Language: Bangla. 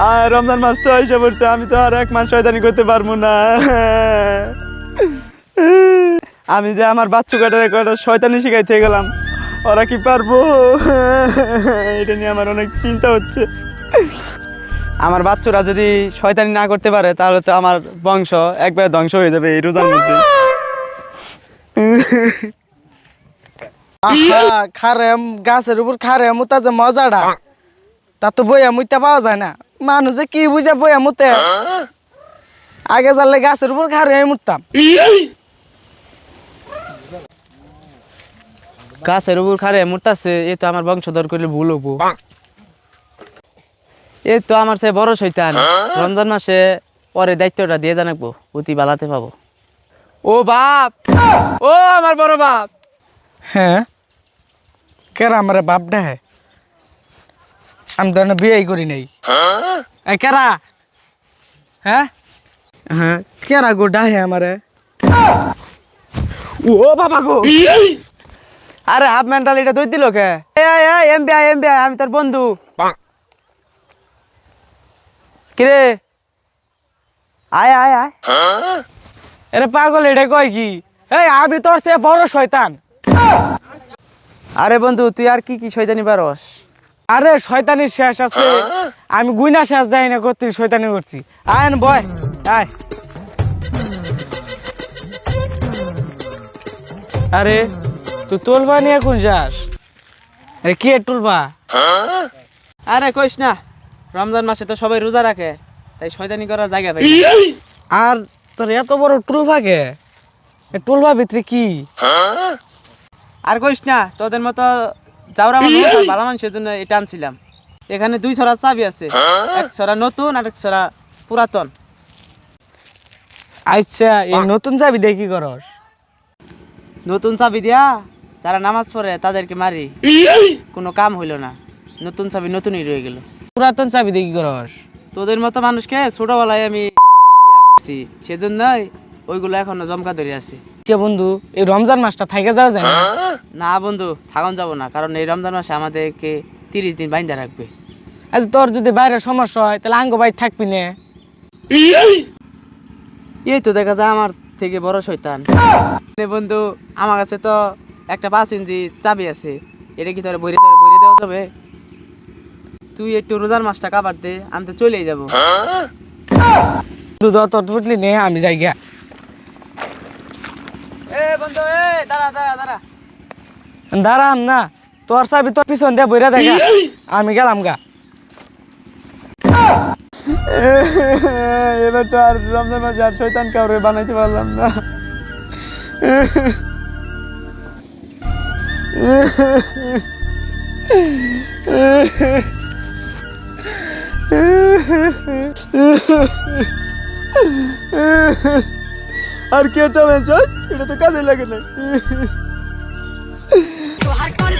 আর রমজান মাস তো এসে পড়ছে, আমি তো আর 1 মাস শয়তানি করতে পারবো না। আমি যে আমার বাচ্চু কাটারে কয়টা শয়তানি শিখাইতে গেলাম, ওরা কি পারবো? এটা নিয়ে আমার অনেক চিন্তা হচ্ছে। আমার বাচ্চারা যদি শয়তানি না করতে পারে তাহলে তো আমার বংশ একবারে ধ্বংস হয়ে যাবে এই রোজার মধ্যে। খারে গাছের উপর খারে মুতা যে মজাটা, তা তো বইয়া মুইতে পাওয়া যায় না। মানুষ যে কি বুঝে বইয়া মুতে, আগে জানলে গাছের উপর খারে মুততাম। গাছের উপর খারে মুতাছে, এ তো আমার বংশধর করলে ভুল হবো। এ তো আমার সে বড় শয়তান, রমজান মাসে পরে দায়িত্বটা দিয়ে জানাবো, অতি বালাতে পাবো। ও বাপ, ও আমার বড় বাপ। হ্যাঁ, কেরা আমার বাপ ডাহে? আমি তো বিয়ে করি নাই। কেরা? হ্যাঁ হ্যাঁ, কেরা গো ডাহে আমারে? ও বাবা গো, আরে হাফ মেন্টাল এটা দই দিল কে? এমবিআই এমবিআই, আমি তোর বন্ধু। কিরে আয় আয় আয়। এরে পাগল, এটা কয় কি? এই আমি তোর সে বড় শয়তান। আরে বন্ধু, তুই আর কি কি শয়তানি পারস? আরে শয়তানি শেষ আছে, আমি গুইনা শেষ দেয় না করতে শয়তানি করছি। আয়ন বয় আয়। আরে তুই তুলবা নিয়ে কোন যাস? আরে কি তুলবা? আরে কইস না, রমজান মাসে তো সবাই রোজা রাখে, তাই শয়তানি করার জায়গা পাই। আর তোর এত বড় টুলবা কে? টুলবা ভিতরে কি? আর কইস না, তোদের মতো যাওরা মানুষ আর ভালো মানুষের জন্য এটা আনছিলাম। এখানে 2 ছড়া চাবি আছে, এক ছড়া নতুন আর এক ছড়া পুরাতন। আচ্ছা, এই নতুন যাবি দিয়ে কি করস? নতুন চাবি দিয়া যারা নামাজ পড়ে তাদেরকে মারি, কোনো কাম হইল না, নতুন চাবি নতুনই রয়ে গেল। পুরাতন চাবি দিয়ে কি করস? তোদের মতো মানুষকে ছোটবেলায় আমি করছি, সেজন্যই ওইগুলো এখনো জমকা ধরে আছে। যে বন্ধু, এই রমজান মাসটা থাইকে যাওয়া যায় না? না বন্ধু, থাকুন যাব না, কারণ এই রমজান মাসে আমাদেরকে 30 দিন বাইন্ধা রাখবে। আজ তোর যদি বাইরে সমস্যা হয় তাহলে আঙ্গ বাড়ি থাকবি না। এই তো দেখা যায় আমার থেকে বড় শয়তান। বন্ধু, আমার কাছে তো একটা 5 ইঞ্চি চাবি আছে, এটা কি তোর বইরে দেওয়া যাবে? তুই একটু রোজার মাসটা কাবার দে, আমি তো চলেই যাবো। দুধ তোর বুঝলি নে, আমি যাই গিয়া। এ বন্ধু, এ দাঁড়া দাঁড়া দাঁড়া। দাঁড়াম না, তোর চাবি তোর পিছন দিয়ে বইরা দেখা, আমি গেলাম গা। এবার তো আর রমজান মাসে আর শয়তান কাউরে বানাইতে পারলাম না। আর কি আর চাবেন, এটা তো কাজে লাগে না। Tu har con